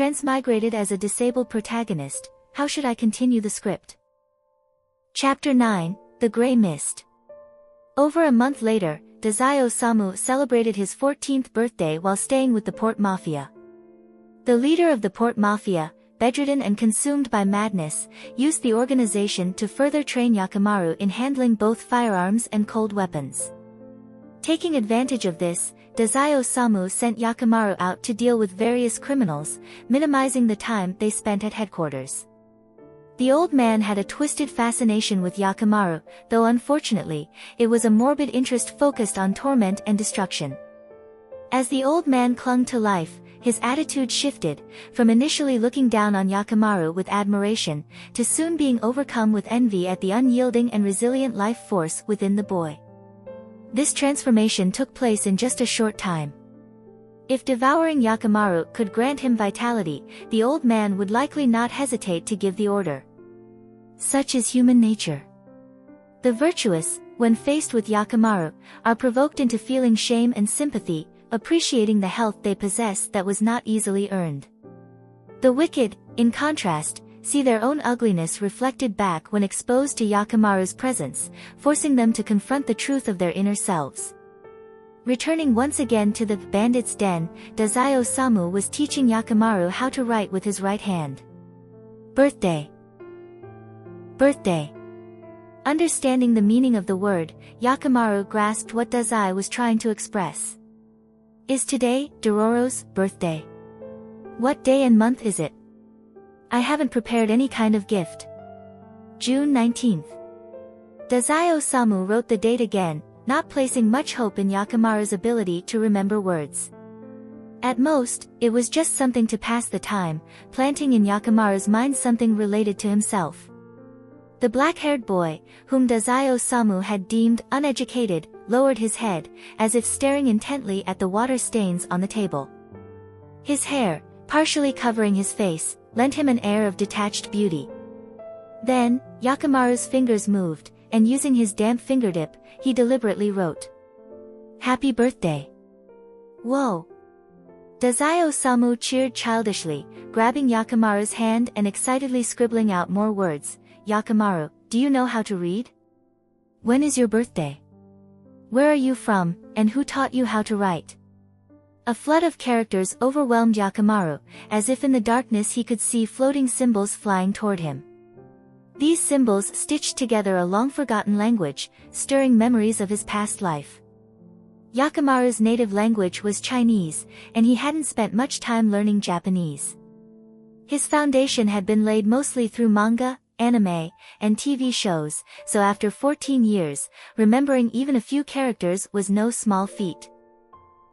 Transmigrated as a disabled protagonist, how should I continue the script? Chapter 9, The Grey Mist. Over a month later, Tezuka Osamu celebrated his 14th birthday while staying with the Port Mafia. The leader of the Port Mafia, bedridden and consumed by madness, used the organization to further train Yakimaru in handling both firearms and cold weapons. Taking advantage of this, Tezuka Osamu sent Yakimaru out to deal with various criminals, minimizing the time they spent at headquarters. The old man had a twisted fascination with Yakimaru, though unfortunately, it was a morbid interest focused on torment and destruction. As the old man clung to life, his attitude shifted, from initially looking down on Yakimaru with admiration, to soon being overcome with envy at the unyielding and resilient life force within the boy. This transformation took place in just a short time. If devouring Yakimaru could grant him vitality, the old man would likely not hesitate to give the order. Such is human nature. The virtuous, when faced with Yakimaru, are provoked into feeling shame and sympathy, appreciating the health they possess that was not easily earned. The wicked, in contrast, see their own ugliness reflected back when exposed to Yakimaru's presence, forcing them to confront the truth of their inner selves. Returning once again to the bandit's den, Tezuka Osamu was teaching Yakimaru how to write with his right hand. Birthday. Birthday. Understanding the meaning of the word, Yakimaru grasped what Tezuka was trying to express. Is today Dororo's birthday? What day and month is it? I haven't prepared any kind of gift. June 19th. Tezuka Osamu wrote the date again, not placing much hope in Yakimaru's ability to remember words. At most, it was just something to pass the time, planting in Yakimaru's mind something related to himself. The black-haired boy, whom Tezuka Osamu had deemed uneducated, lowered his head, as if staring intently at the water stains on the table. His hair, partially covering his face, lent him an air of detached beauty. Then, Yakimaru's fingers moved, and using his damp fingertip, he deliberately wrote. Happy birthday. Whoa. Tezuka Osamu cheered childishly, grabbing Yakimaru's hand and excitedly scribbling out more words. Yakimaru, do you know how to read? When is your birthday? Where are you from, and who taught you how to write? A flood of characters overwhelmed Yakimaru, as if in the darkness he could see floating symbols flying toward him. These symbols stitched together a long-forgotten language, stirring memories of his past life. Yakimaru's native language was Chinese, and he hadn't spent much time learning Japanese. His foundation had been laid mostly through manga, anime, and TV shows, so after 14 years, remembering even a few characters was no small feat.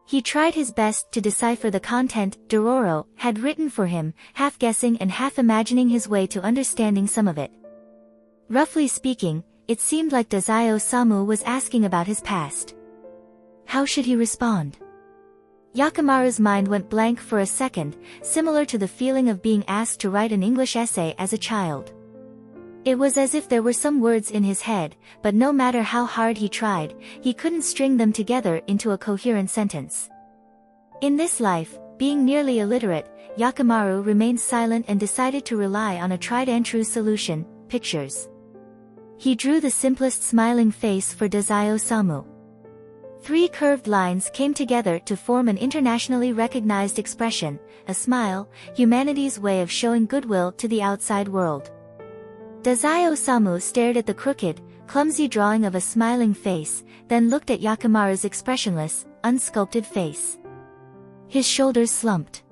He tried his best to decipher the content Dororo had written for him, half guessing and half imagining his way to understanding some of it. Roughly speaking, it seemed like Tezuka Osamu was asking about his past. How should he respond? Yakimaru's mind went blank for a second, similar to the feeling of being asked to write an English essay as a child. It was as if there were some words in his head, but no matter how hard he tried, he couldn't string them together into a coherent sentence. In this life, being nearly illiterate, Yakimaru remained silent and decided to rely on a tried-and-true solution, pictures. He drew the simplest smiling face for Tezuka Osamu. 3 curved lines came together to form an internationally recognized expression, a smile, humanity's way of showing goodwill to the outside world. Tezuka Osamu stared at the crooked, clumsy drawing of a smiling face, then looked at Yakimaru's expressionless, unsculpted face. His shoulders slumped.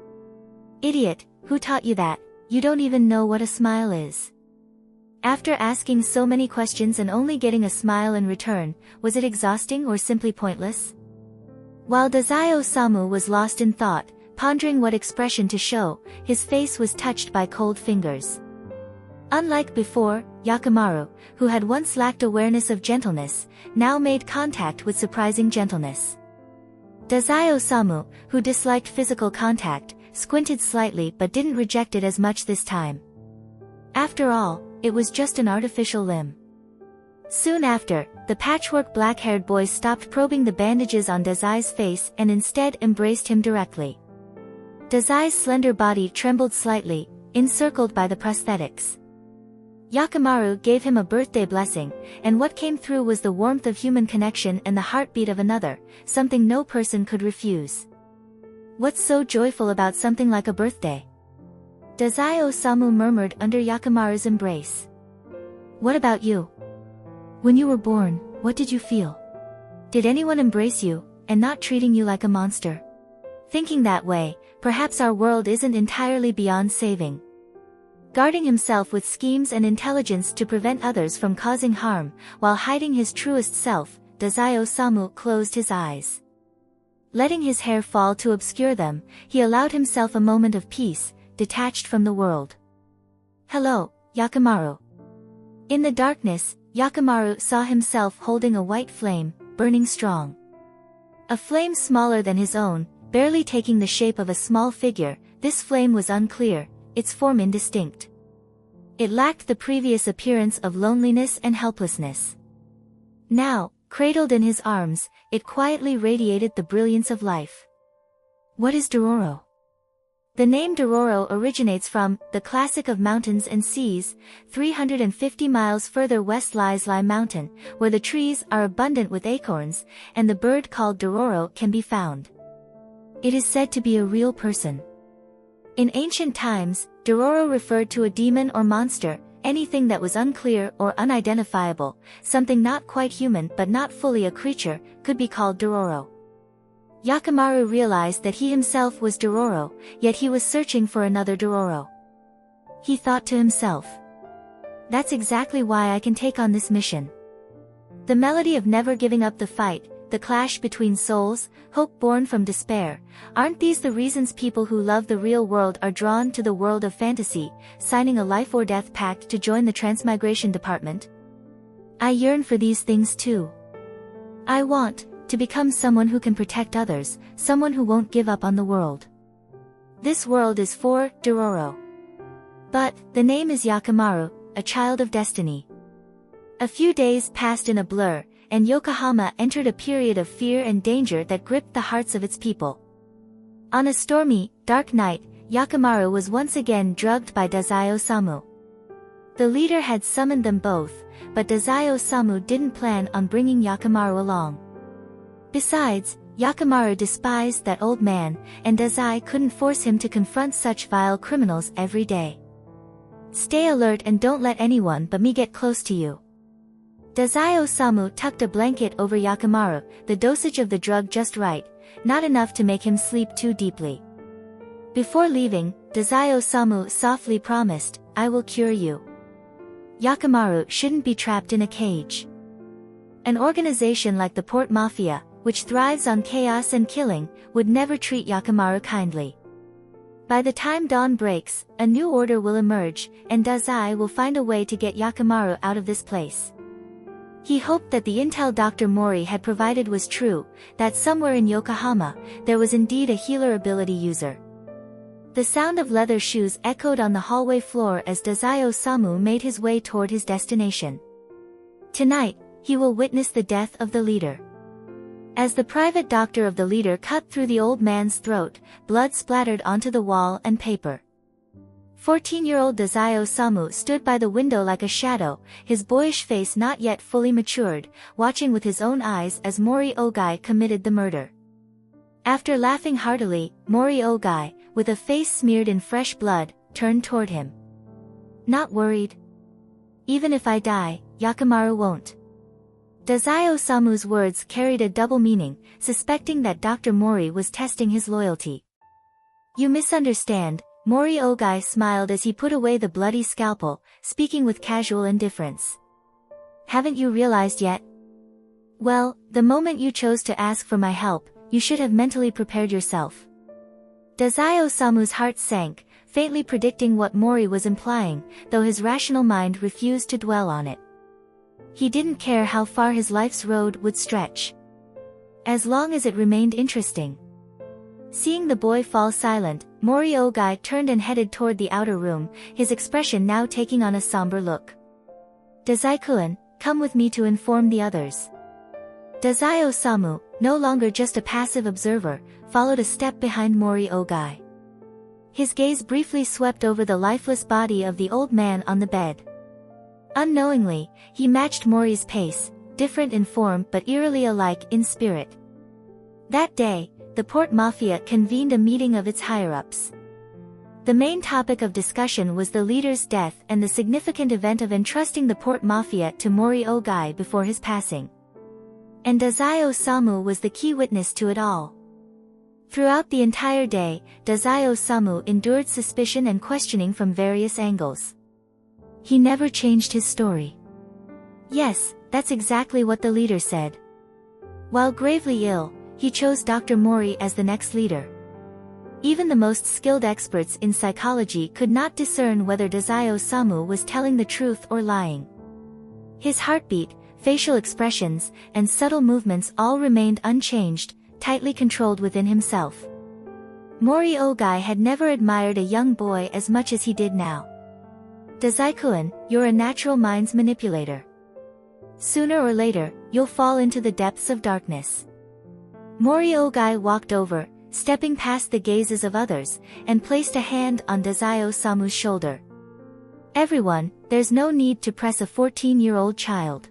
Idiot, who taught you that? You don't even know what a smile is. After asking so many questions and only getting a smile in return, was it exhausting or simply pointless? While Tezuka Osamu was lost in thought, pondering what expression to show, his face was touched by cold fingers. Unlike before, Yakimaru, who had once lacked awareness of gentleness, now made contact with surprising gentleness. Tezuka Osamu, who disliked physical contact, squinted slightly but didn't reject it as much this time. After all, it was just an artificial limb. Soon after, the patchwork black-haired boy stopped probing the bandages on Tezuka's face and instead embraced him directly. Dazai's slender body trembled slightly, encircled by the prosthetics. Yakimaru gave him a birthday blessing, and what came through was the warmth of human connection and the heartbeat of another, something no person could refuse. What's so joyful about something like a birthday? Dazai Osamu murmured under Yakimaru's embrace. What about you? When you were born, what did you feel? Did anyone embrace you, and not treating you like a monster? Thinking that way, perhaps our world isn't entirely beyond saving. Guarding himself with schemes and intelligence to prevent others from causing harm, while hiding his truest self, Dazai Osamu closed his eyes. Letting his hair fall to obscure them, he allowed himself a moment of peace, detached from the world. Hello, Yakimaru. In the darkness, Yakimaru saw himself holding a white flame, burning strong. A flame smaller than his own, barely taking the shape of a small figure, this flame was unclear, its form indistinct. It lacked the previous appearance of loneliness and helplessness. Now, cradled in his arms, it quietly radiated the brilliance of life. What is Dororo? The name Dororo originates from the classic of mountains and seas. 350 miles further west lies Lai Mountain, where the trees are abundant with acorns, and the bird called Dororo can be found. It is said to be a real person. In ancient times, Dororo referred to a demon or monster, anything that was unclear or unidentifiable, something not quite human but not fully a creature, could be called Dororo. Yakimaru realized that he himself was Dororo, yet he was searching for another Dororo. He thought to himself. That's exactly why I can take on this mission. The melody of never giving up the fight, the clash between souls, hope born from despair, aren't these the reasons people who love the real world are drawn to the world of fantasy, signing a life-or-death pact to join the Transmigration department? I yearn for these things too. I want to become someone who can protect others, someone who won't give up on the world. This world is for Dororo. But the name is Yakimaru, a child of destiny. A few days passed in a blur, and Yokohama entered a period of fear and danger that gripped the hearts of its people. On a stormy, dark night, Yakimaru was once again drugged by Dazai Osamu. The leader had summoned them both, but Dazai Osamu didn't plan on bringing Yakimaru along. Besides, Yakimaru despised that old man, and Dazai couldn't force him to confront such vile criminals every day. Stay alert and don't let anyone but me get close to you. Dazai Osamu tucked a blanket over Yakimaru, the dosage of the drug just right, not enough to make him sleep too deeply. Before leaving, Dazai Osamu softly promised, I will cure you. Yakimaru shouldn't be trapped in a cage. An organization like the Port Mafia, which thrives on chaos and killing, would never treat Yakimaru kindly. By the time dawn breaks, a new order will emerge, and Dazai will find a way to get Yakimaru out of this place. He hoped that the intel Dr. Mori had provided was true, that somewhere in Yokohama, there was indeed a healer ability user. The sound of leather shoes echoed on the hallway floor as Dazai Osamu made his way toward his destination. Tonight, he will witness the death of the leader. As the private doctor of the leader cut through the old man's throat, blood splattered onto the wall and paper. 14-year-old Dazai Osamu stood by the window like a shadow, his boyish face not yet fully matured, watching with his own eyes as Mori Ogai committed the murder. After laughing heartily, Mori Ogai, with a face smeared in fresh blood, turned toward him. Not worried? Even if I die, Yakimaru won't. Dazai Osamu's words carried a double meaning, suspecting that Dr. Mori was testing his loyalty. You misunderstand. Mori Ogai smiled as he put away the bloody scalpel, speaking with casual indifference. Haven't you realized yet? Well, the moment you chose to ask for my help, you should have mentally prepared yourself. Dazai Osamu's heart sank, faintly predicting what Mori was implying, though his rational mind refused to dwell on it. He didn't care how far his life's road would stretch, as long as it remained interesting. Seeing the boy fall silent, Mori Ogai turned and headed toward the outer room, his expression now taking on a somber look. Dazai-kun, come with me to inform the others. Dazai Osamu, no longer just a passive observer, followed a step behind Mori Ogai. His gaze briefly swept over the lifeless body of the old man on the bed. Unknowingly, he matched Mori's pace, different in form but eerily alike in spirit. That day, the Port Mafia convened a meeting of its higher-ups. The main topic of discussion was the leader's death and the significant event of entrusting the Port Mafia to Mori Ogai before his passing. And Dazai Osamu was the key witness to it all. Throughout the entire day, Dazai Osamu endured suspicion and questioning from various angles. He never changed his story. Yes, that's exactly what the leader said. While gravely ill, he chose Dr. Mori as the next leader. Even the most skilled experts in psychology could not discern whether Dazai Osamu was telling the truth or lying. His heartbeat, facial expressions, and subtle movements all remained unchanged, tightly controlled within himself. Mori Ogai had never admired a young boy as much as he did now. Dazai-kun, you're a natural minds manipulator. Sooner or later, you'll fall into the depths of darkness. Mori Ogai walked over, stepping past the gazes of others, and placed a hand on Dazai Osamu's shoulder. Everyone, there's no need to press a 14-year-old child.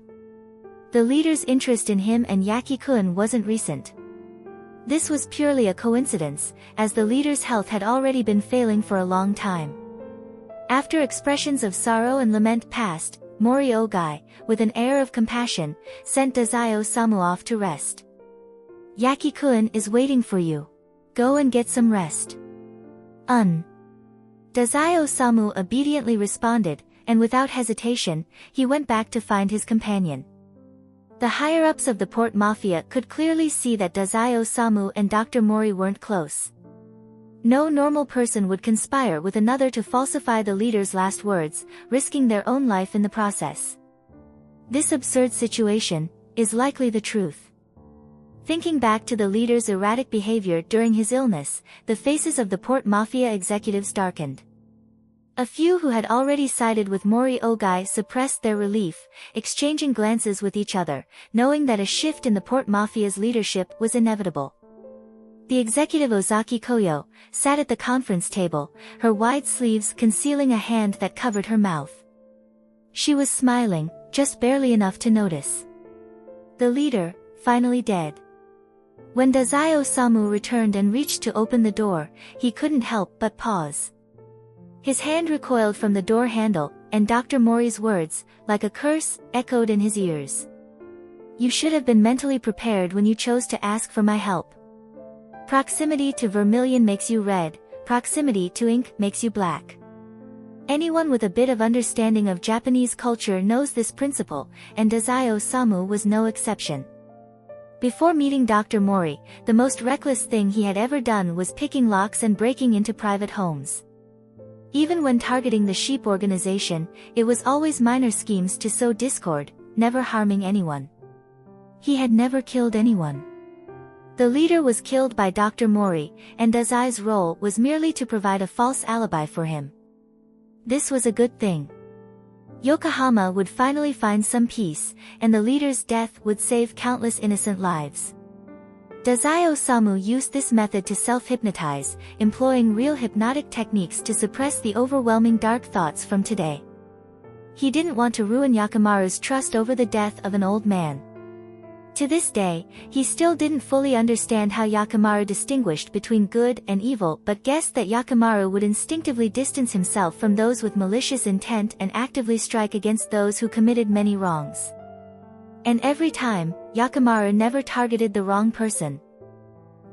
The leader's interest in him and Yaki-kun wasn't recent. This was purely a coincidence, as the leader's health had already been failing for a long time. After expressions of sorrow and lament passed, Mori Ogai, with an air of compassion, sent Dazai Osamu off to rest. Yaki-kun is waiting for you. Go and get some rest. Dazai Osamu obediently responded, and without hesitation, he went back to find his companion. The higher-ups of the Port Mafia could clearly see that Dazai Osamu and Dr. Mori weren't close. No normal person would conspire with another to falsify the leader's last words, risking their own life in the process. This absurd situation is likely the truth. Thinking back to the leader's erratic behavior during his illness, the faces of the Port Mafia executives darkened. A few who had already sided with Mori Ogai suppressed their relief, exchanging glances with each other, knowing that a shift in the Port Mafia's leadership was inevitable. The executive Ozaki Koyo sat at the conference table, her wide sleeves concealing a hand that covered her mouth. She was smiling, just barely enough to notice. The leader, finally dead. When Dazai Osamu returned and reached to open the door, he couldn't help but pause. His hand recoiled from the door handle, and Dr. Mori's words, like a curse, echoed in his ears. You should have been mentally prepared when you chose to ask for my help. Proximity to vermilion makes you red, proximity to ink makes you black. Anyone with a bit of understanding of Japanese culture knows this principle, and Dazai Osamu was no exception. Before meeting Dr. Mori, the most reckless thing he had ever done was picking locks and breaking into private homes. Even when targeting the sheep organization, it was always minor schemes to sow discord, never harming anyone. He had never killed anyone. The leader was killed by Dr. Mori, and Dazai's role was merely to provide a false alibi for him. This was a good thing. Yokohama would finally find some peace, and the leader's death would save countless innocent lives. Dazai Osamu used this method to self-hypnotize, employing real hypnotic techniques to suppress the overwhelming dark thoughts from today. He didn't want to ruin Yakimaru's trust over the death of an old man. To this day, he still didn't fully understand how Yakimaru distinguished between good and evil, but guessed that Yakimaru would instinctively distance himself from those with malicious intent and actively strike against those who committed many wrongs. And every time, Yakimaru never targeted the wrong person.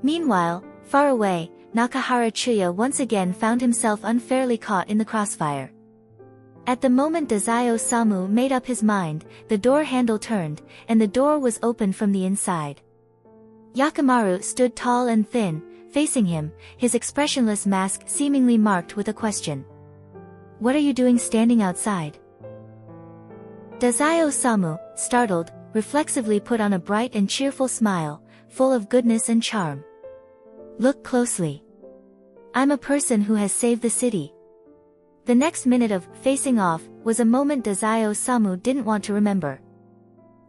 Meanwhile, far away, Nakahara Chuya once again found himself unfairly caught in the crossfire. At the moment Dazai Osamu made up his mind, the door handle turned, and the door was opened from the inside. Yakimaru stood tall and thin, facing him, his expressionless mask seemingly marked with a question. What are you doing standing outside? Dazai Osamu, startled, reflexively put on a bright and cheerful smile, full of goodness and charm. Look closely. I'm a person who has saved the city. The next minute of facing off was a moment Dazai Osamu didn't want to remember.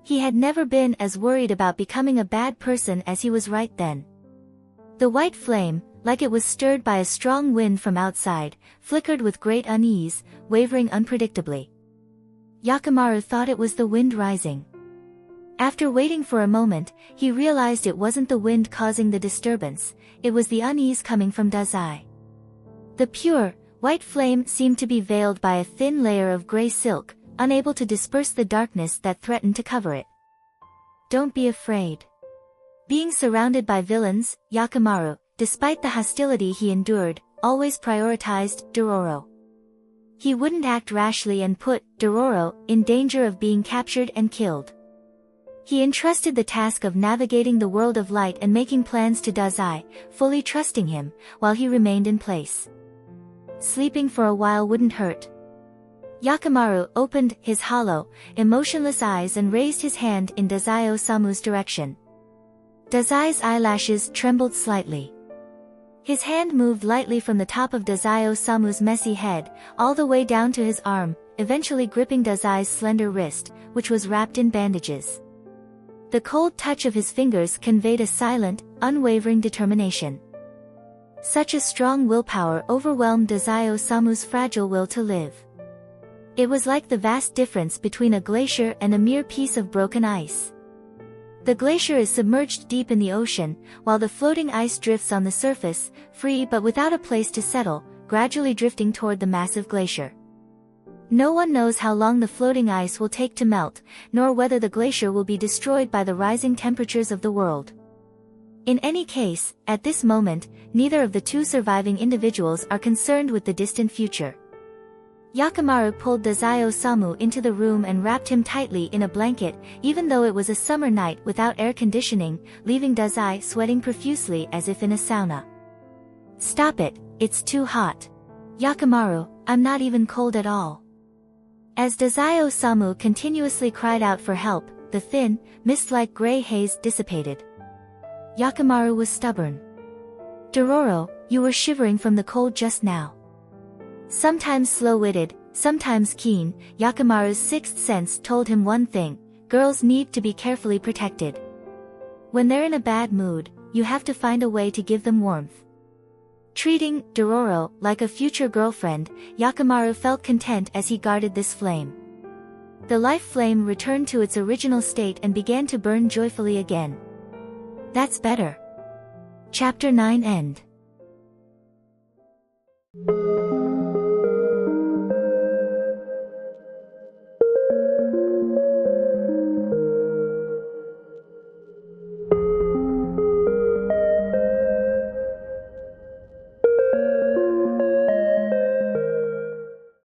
He had never been as worried about becoming a bad person as he was right then. The white flame, like it was stirred by a strong wind from outside, flickered with great unease, wavering unpredictably. Yakimaru thought it was the wind rising. After waiting for a moment, he realized it wasn't the wind causing the disturbance, it was the unease coming from Dazai. The pure, white flame seemed to be veiled by a thin layer of gray silk, unable to disperse the darkness that threatened to cover it. Don't be afraid. Being surrounded by villains, Yakimaru, despite the hostility he endured, always prioritized Dororo. He wouldn't act rashly and put Dororo in danger of being captured and killed. He entrusted the task of navigating the world of light and making plans to Dazai, fully trusting him, while he remained in place. Sleeping for a while wouldn't hurt. Yakimaru opened his hollow, emotionless eyes and raised his hand in Dazai Osamu's direction. Dazai's eyelashes trembled slightly. His hand moved lightly from the top of Dazai Osamu's messy head, all the way down to his arm, eventually gripping Dazai's slender wrist, which was wrapped in bandages. The cold touch of his fingers conveyed a silent, unwavering determination. Such a strong willpower overwhelmed Dazai Osamu's fragile will to live. It was like the vast difference between a glacier and a mere piece of broken ice. The glacier is submerged deep in the ocean, while the floating ice drifts on the surface, free but without a place to settle, gradually drifting toward the massive glacier. No one knows how long the floating ice will take to melt, nor whether the glacier will be destroyed by the rising temperatures of the world. In any case, at this moment, neither of the two surviving individuals are concerned with the distant future. Yakimaru pulled Dazai Osamu into the room and wrapped him tightly in a blanket, even though it was a summer night without air conditioning, leaving Dazai sweating profusely as if in a sauna. Stop it, it's too hot. Yakimaru, I'm not even cold at all. As Dazai Osamu continuously cried out for help, the thin, mist-like gray haze dissipated. Yakimaru was stubborn. Dororo, you were shivering from the cold just now. Sometimes slow-witted, sometimes keen, Yakimaru's sixth sense told him one thing: girls need to be carefully protected. When they're in a bad mood, you have to find a way to give them warmth. Treating Dororo like a future girlfriend, Yakimaru felt content as he guarded this flame. The life flame returned to its original state and began to burn joyfully again. That's better. Chapter 9 End.